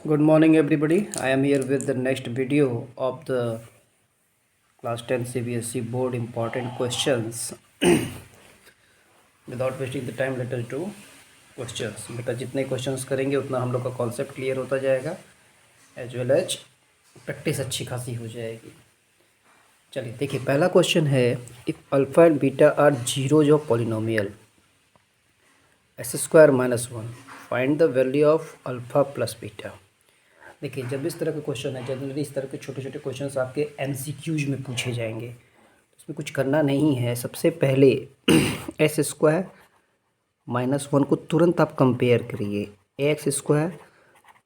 Good morning, everybody. I am here with the next video of the class 10 CBSE board important questions. Without wasting the time, let us do questions. बेटा जितने questions करेंगे उतना हम लोग का concept clear होता जाएगा as well as practice अच्छी खासी हो जाएगी। चलिए देखिए, पहला क्वेश्चन है, if alpha and beta are zeros of polynomial x square minus one, find the value of alpha plus beta. देखिए, जब इस तरह के क्वेश्चन है, जनरली इस तरह के छोटे छोटे क्वेश्चंस आपके एमसीक्यूज में पूछे जाएंगे, तो इसमें कुछ करना नहीं है। सबसे पहले एस स्क्वायर माइनस वन को तुरंत आप कंपेयर करिए, x square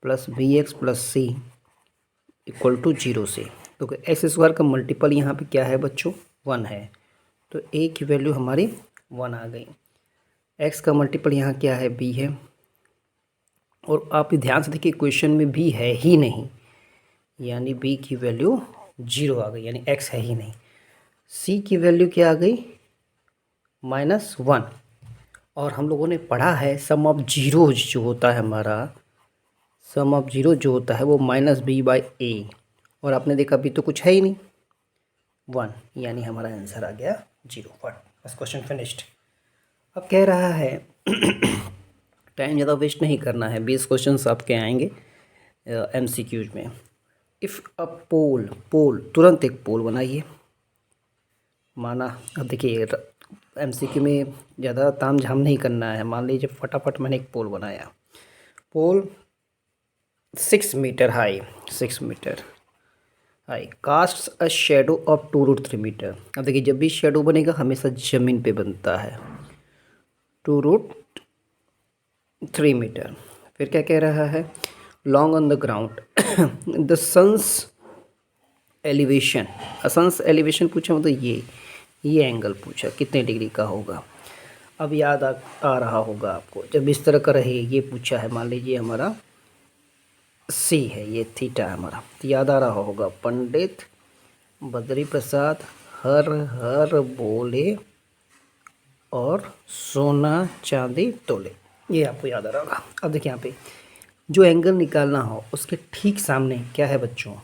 plus b x plus c equal to zero से। तो एक्स स्क्वायर का मल्टीपल यहाँ पे क्या है बच्चों, वन है, तो ए की वैल्यू हमारी वन आ गई। एक्स का मल्टीपल यहाँ क्या है, बी है, और आप ध्यान से देखिए क्वेश्चन में भी है ही नहीं, यानी बी की वैल्यू जीरो आ गई, यानी एक्स है ही नहीं। सी की वैल्यू क्या आ गई, माइनस वन, और हम लोगों ने पढ़ा है सम ऑफ जीरो जो होता है हमारा, सम ऑफ जीरो जो होता है वो माइनस बी बाई ए, और आपने देखा अभी तो कुछ है ही नहीं, वन, यानी हमारा आंसर आ गया जीरो। बस क्वेश्चन फिनिश्ड। अब कह रहा है टाइम ज़्यादा वेस्ट नहीं करना है, 20 क्वेश्चन आपके आएंगे एमसीक्यूज में। इफ़ अ पोल, पोल तुरंत एक पोल बनाइए, माना। अब देखिए एमसीक्यू में ज़्यादा ताम झाम नहीं करना है, मान लीजिए फटाफट मैंने एक पोल बनाया, pole 6 metre high, 6 metre high, cast a shadow of 2√3 metre. अब देखिए जब भी शेडो बनेगा हमेशा ज़मीन पे बनता है, 2√3 मीटर। फिर क्या कह रहा है, long on the ground the sun's elevation, sun's elevation पूछा, मतलब ये एंगल पूछा कितने डिग्री का होगा। अब याद आ रहा होगा आपको, जब इस तरह का रहे ये पूछा है, मान लीजिए हमारा सी है, ये थीटा है हमारा, तो याद आ रहा होगा पंडित बद्री प्रसाद हर हर बोले और सोना चांदी तोले, ये आपको याद आ रहा होगा। अब देखिए यहाँ पे जो एंगल निकालना हो उसके ठीक सामने क्या है बच्चों,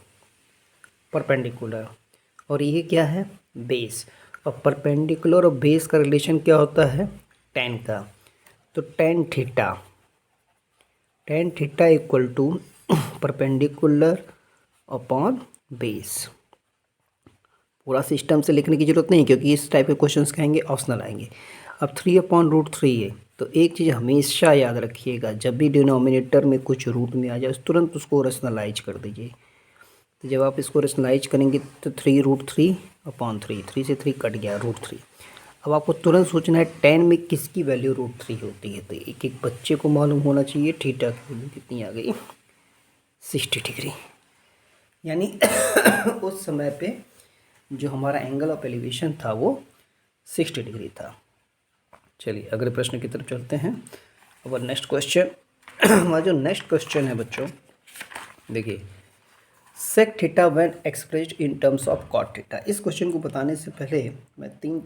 परपेंडिकुलर, और ये क्या है, बेस। और परपेंडिकुलर और बेस का रिलेशन क्या होता है, टेन का। तो tan theta equal to perpendicular upon base. पूरा सिस्टम से लिखने की जरूरत नहीं, क्योंकि इस टाइप के क्वेश्चंस कहेंगे ऑप्शनल आएंगे। अब 3/√3 है, तो एक चीज़ हमेशा याद रखिएगा, जब भी डिनोमिनेटर में कुछ रूट में आ जाए तुरंत उसको रेशनलाइज कर दीजिए। तो जब आप इसको रेशनलाइज करेंगे तो 3√3/3, 3 से 3 कट गया, √3। अब आपको तुरंत सोचना है 10 में किसकी वैल्यू √3 होती है, तो एक एक बच्चे को मालूम होना चाहिए थीटा की वैल्यू कितनी आ गई, 60 डिग्री, यानी उस समय पे जो हमारा एंगल ऑफ एलिवेशन था वो 60 डिग्री था। चलिए अगले प्रश्न की तरफ चलते हैं। अब नेक्स्ट क्वेश्चन, हमारा जो नेक्स्ट क्वेश्चन है बच्चों, देखिए, sec theta when expressed in terms of cot theta. इस क्वेश्चन को बताने से पहले मैं 3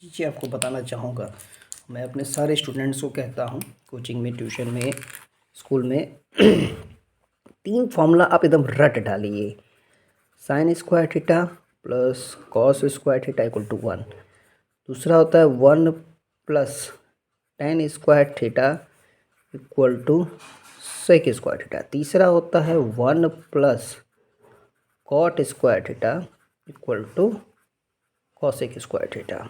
चीज़ें आपको बताना चाहूँगा। मैं अपने सारे स्टूडेंट्स को कहता हूँ, कोचिंग में, ट्यूशन में, स्कूल में 3 फॉर्मूला आप एकदम रट डालिए, sine square theta plus cos square theta equal to 1। दूसरा होता है 1 plus tan square theta equal to sec square theta. तीसरा होता है 1 plus cot square theta equal to cosec square theta.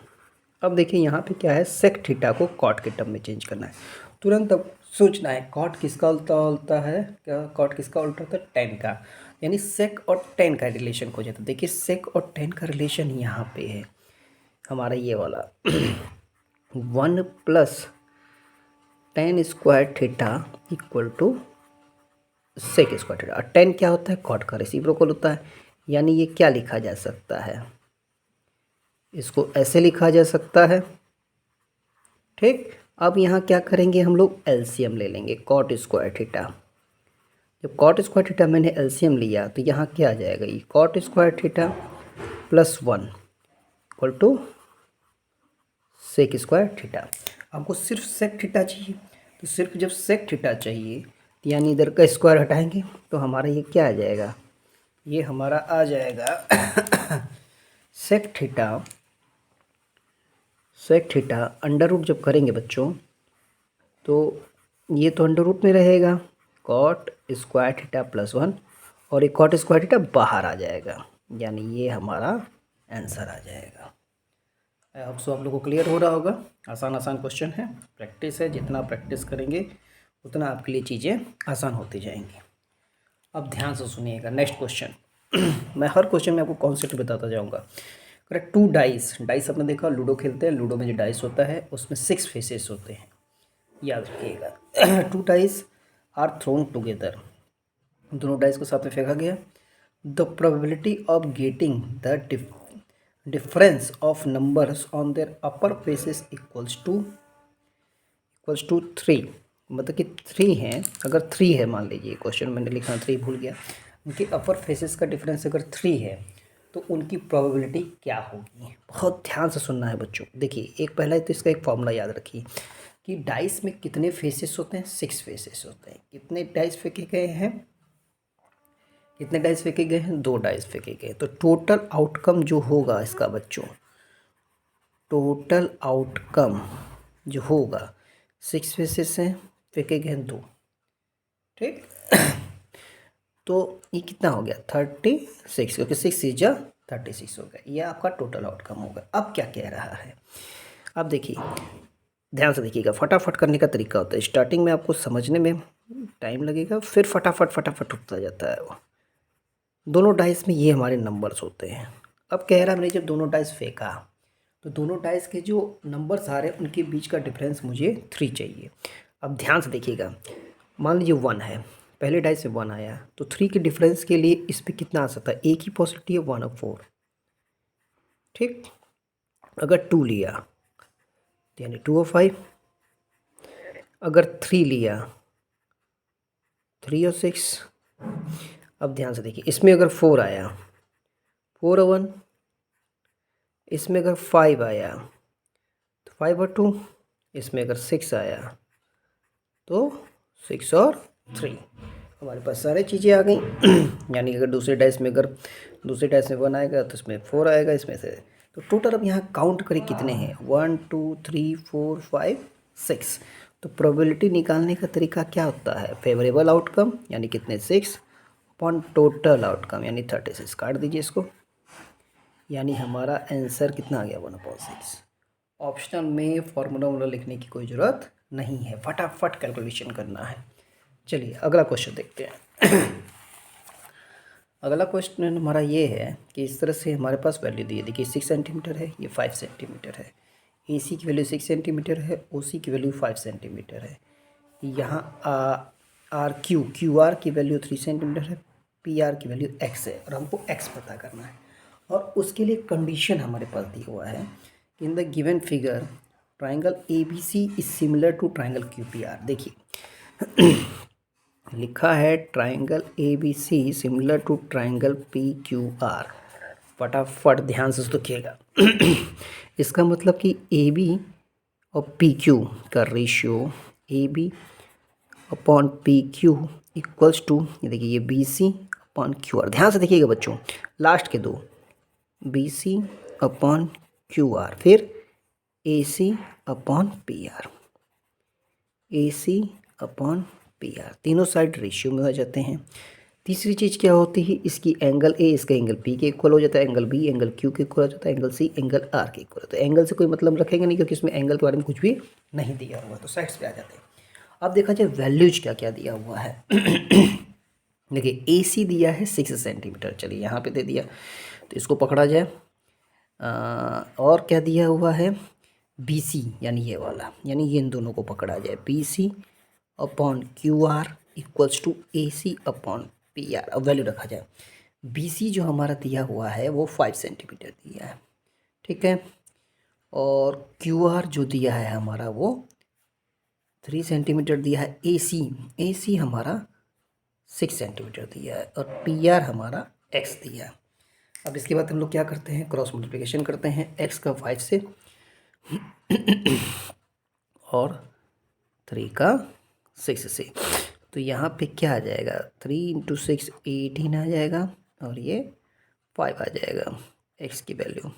अब देखिए यहाँ पे क्या है, सेक थीटा को कॉट के टर्म में चेंज करना है। तुरंत अब सोचना है कॉट किसका उल्टा होता है, क्या कॉट किसका उल्टा होता है, टेन का, यानी सेक और टेन का रिलेशन हो जाता है। देखिए सेक और टेन का रिलेशन यहाँ पे है हमारा ये वाला 1 plus tan square theta equal to sec square theta. और टेन क्या होता है, कॉट का रेसिप्रोकल होता है, यानी ये क्या लिखा जा सकता है, इसको ऐसे लिखा जा सकता है, ठीक। अब यहाँ क्या करेंगे हम लोग, एलसीएम ले लेंगे, कॉट स्क्वायर थीटा। जब कॉट स्क्वायर थीटा मैंने एलसीएम लिया तो यहाँ क्या आ जाएगा, ये cot square theta plus 1 equal to sec square theta. आपको सिर्फ सेक थीटा चाहिए, तो सिर्फ जब सेक थीटा चाहिए यानी इधर का स्क्वायर हटाएंगे तो हमारा ये क्या आ जाएगा, ये हमारा आ जाएगा सेक थीटा अंडर रूट जब करेंगे बच्चों तो ये तो अंडर रूट में रहेगा, कॉट स्क्वायर थीटा प्लस 1 और एक कॉट स्क्वायर थीटा बाहर आ जाएगा, यानी ये हमारा आंसर आ जाएगा। आई होप सो आप लोगों को क्लियर हो रहा होगा। आसान आसान क्वेश्चन है, प्रैक्टिस है, जितना प्रैक्टिस करेंगे उतना आपके लिए चीज़ें आसान होती जाएंगी। अब ध्यान से सुनिएगा नेक्स्ट क्वेश्चन। मैं हर क्वेश्चन में आपको कॉन्सेप्ट बताता जाऊंगा। करेक्ट, 2 डाइस आपने देखा लूडो खेलते हैं, लूडो में जो डाइस होता है उसमें 6 फेसेस होते हैं, याद रखिएगा। 2 डाइस आर थ्रोन टुगेदर, दोनों डाइस को साथ में फेंका गया। The probability of getting the difference of numbers on their upper faces equals to 3, मतलब कि 3 हैं, अगर 3 है, मान लीजिए क्वेश्चन मैंने लिखा 3 भूल गया, उनके अपर फेसेस का डिफरेंस अगर 3 है तो उनकी प्रोबेबिलिटी क्या होगी। बहुत ध्यान से सुनना है बच्चों। देखिए एक पहला तो इसका एक फॉर्मूला याद रखिए कि डाइस में कितने फेसेस होते हैं, 6 फेसेस होते हैं। कितने डाइस फेंके गए हैं, 2 डाइस फेंके गए। तो टोटल आउटकम जो होगा इसका बच्चों, टोटल आउटकम जो होगा 6 फेसेस हैं, फेंके गए 2, ठीक। तो ये कितना हो गया 36, क्योंकि 6 इज 36 हो गया, ये आपका टोटल आउटकम होगा। अब क्या कह रहा है, अब देखिए ध्यान से देखिएगा। फटाफट करने का तरीका होता है, स्टार्टिंग में आपको समझने में टाइम लगेगा, फिर फटाफट उठता जाता है वो। दोनों डाइस में ये हमारे नंबर्स होते हैं। अब कह रहा है मैंने जब दोनों डाइस फेंका तो दोनों डाइस के जो नंबर्स आ रहे हैं उनके बीच का डिफरेंस मुझे 3 चाहिए। अब ध्यान से देखिएगा, मान लीजिए 1 है, पहले डाइस में 1 आया तो 3 के डिफरेंस के लिए इस पर कितना आ सकता है, एक ही पॉसिबिलिटी है 1/4, ठीक। अगर 2 लिया यानी 2/5, अगर 3 लिया 3/6। अब ध्यान से देखिए, इसमें अगर 4 आया 4/1, इसमें अगर 5 आया तो 5/2, इसमें अगर 6 आया तो 6/3। हमारे पास सारी चीज़ें आ गई। यानी अगर दूसरे डाइस में 1 आएगा तो इसमें 4 आएगा, इसमें से तो टोटल अब यहाँ काउंट करें कितने हैं, 1 2 3 4 5 6। तो प्रोबेबिलिटी निकालने का तरीका क्या होता है, फेवरेबल आउटकम यानी कितने 6 अपॉन टोटल आउटकम यानी 36। काट दीजिए इसको, यानी हमारा आंसर कितना आ गया 1/6। ऑप्शनल में फॉर्मूला लिखने की कोई ज़रूरत नहीं है, फटाफट कैलकुलेशन करना है। चलिए अगला क्वेश्चन देखते हैं। अगला क्वेश्चन हमारा ये है कि इस तरह से हमारे पास वैल्यू दी है, देखिए 6 सेंटीमीटर है, ये 5 सेंटीमीटर है, AC की वैल्यू 6 सेंटीमीटर है, OC की वैल्यू 5 सेंटीमीटर है। यहाँ QR की वैल्यू 3 सेंटीमीटर है, PR की वैल्यू x है और हमको x पता करना है। और उसके लिए कंडीशन हमारे पास दिया हुआ है, in the given figure triangle ABC is similar to triangle QPR। देखिए लिखा है triangle ABC similar to triangle PQR। फटाफट ध्यान से देखिएगा। इसका मतलब कि AB और PQ का ratio AB upon PQ equals to, ये देखिए ये BC अपॉन QR। ध्यान से देखिएगा बच्चों, लास्ट के दो BC अपॉन QR, फिर AC upon PR, AC upon PR, तीनों साइड रेशियो में हो जाते हैं। तीसरी चीज़ क्या होती है, इसकी एंगल A इसका एंगल P के इक्वल हो जाता है, एंगल B एंगल Q के इक्वल हो जाता है, एंगल C एंगल R के इक्वल होता है। एंगल से कोई मतलब रखेंगे नहीं क्योंकि इसमें एंगल के बारे में कुछ भी नहीं दिया हुआ, तो साइड्स पे आ जाते हैं। अब देखा जाए वैल्यूज क्या क्या दिया हुआ है। देखिए AC दिया है 6 सेंटीमीटर, चलिए यहाँ पे दे दिया तो इसको पकड़ा जाए। और क्या दिया हुआ है BC यानी ये वाला, यानी ये इन दोनों को पकड़ा जाए, BC upon QR equals to AC upon PR। अब वैल्यू रखा जाए, BC जो हमारा दिया हुआ है वो 5 सेंटीमीटर दिया है, ठीक है, और QR जो दिया है हमारा वो 3 सेंटीमीटर दिया है। AC हमारा 6 सेंटीमीटर दिया है और PR हमारा X दिया है। अब इसके बाद हम लोग क्या करते हैं, क्रॉस मल्टीप्लिकेशन करते हैं, X का 5 से और 3 का 6 से। तो यहाँ पे क्या आ जाएगा, 3 × 6 18 आ जाएगा और ये 5 आ जाएगा x की वैल्यू।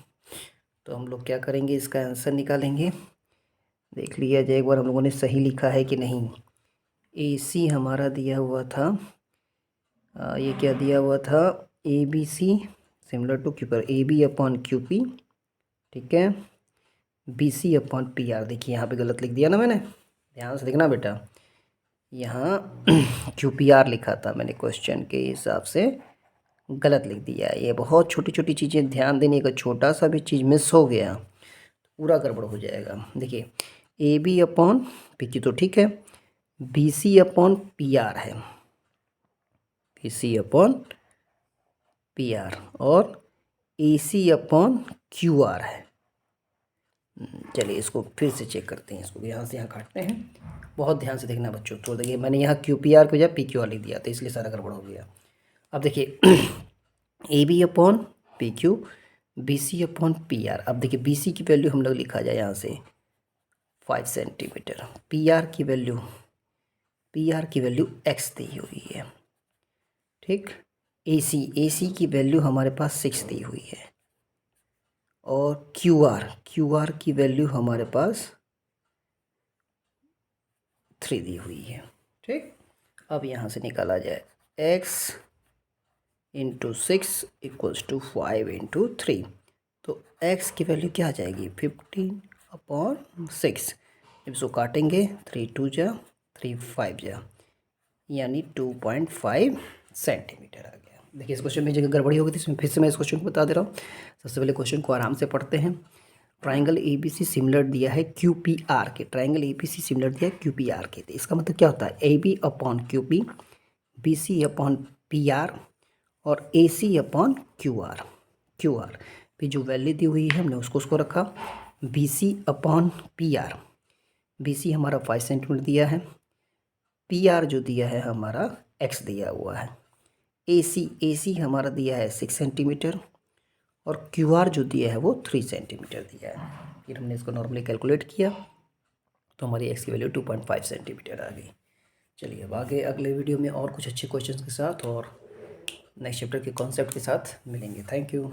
तो हम लोग क्या करेंगे, इसका आंसर निकालेंगे। देख लिया जाए एक बार हम लोगों ने सही लिखा है कि नहीं। AC हमारा दिया हुआ था, ये क्या दिया हुआ था, ABC सिमिलर टू क्यू पर AB/QP, ठीक है, BC/PR। देखिए यहाँ पे गलत लिख दिया ना मैंने, ध्यान से देखना बेटा, यहाँ QPR लिखा था मैंने, क्वेश्चन के हिसाब से गलत लिख दिया। ये बहुत छोटी छोटी चीज़ें ध्यान देने का, छोटा सा भी चीज़ मिस हो गया पूरा गड़बड़ हो जाएगा। देखिए AB/PQ तो ठीक है, BC/PR है, BC/PR और AC/QR है। चलिए इसको फिर से चेक करते हैं, इसको यहाँ से यहाँ काटते हैं। बहुत ध्यान से देखना बच्चों। तो देखिए मैंने यहाँ QPR को जब PQR लिख दिया, तो इसलिए सारा गड़बड़ हो गया। अब देखिए AB/PQ, BC/PR। अब देखिए BC की वैल्यू हम लोग लिखा जाए यहाँ से 5 सेंटीमीटर, PR की वैल्यू x दी हुई है, ठीक। AC की वैल्यू हमारे पास 6 दी हुई है और QR की वैल्यू हमारे पास 3 दी हुई है, ठीक। अब यहाँ से निकाला जाए x × 6 = 5 × 3। तो x की वैल्यू क्या आ जाएगी, 15/6। जब इसको काटेंगे 3 × 2 = 3 × 5 = यानी 2.5 सेंटीमीटर आ गया। देखिए इस क्वेश्चन में जगह गड़बड़ी हो गई थी, इसमें फिर से मैं इस क्वेश्चन को बता दे रहा हूँ। सबसे पहले क्वेश्चन को आराम से पढ़ते हैं। ट्राइंगल ABC सिमिलर दिया है QPR के, ट्राइंगल ABC सिमिलर दिया है QPR के। तो इसका मतलब क्या होता है, AB/QP, BC/PR और AC/QR पे जो वैल्यू दी हुई है हमने उसको रखा। BC/PR, BC हमारा 5 सेंटीमीटर दिया है, PR जो दिया है हमारा x दिया हुआ है, AC हमारा दिया है 6 सेंटीमीटर और QR जो दिया है वो 3 सेंटीमीटर दिया है। फिर हमने इसको नॉर्मली कैलकुलेट किया तो हमारी x की वैल्यू 2.5 सेंटीमीटर आ गई। चलिए अब आगे अगले वीडियो में और कुछ अच्छे क्वेश्चंस के साथ और नेक्स्ट चैप्टर के कॉन्सेप्ट के साथ मिलेंगे। Thank you.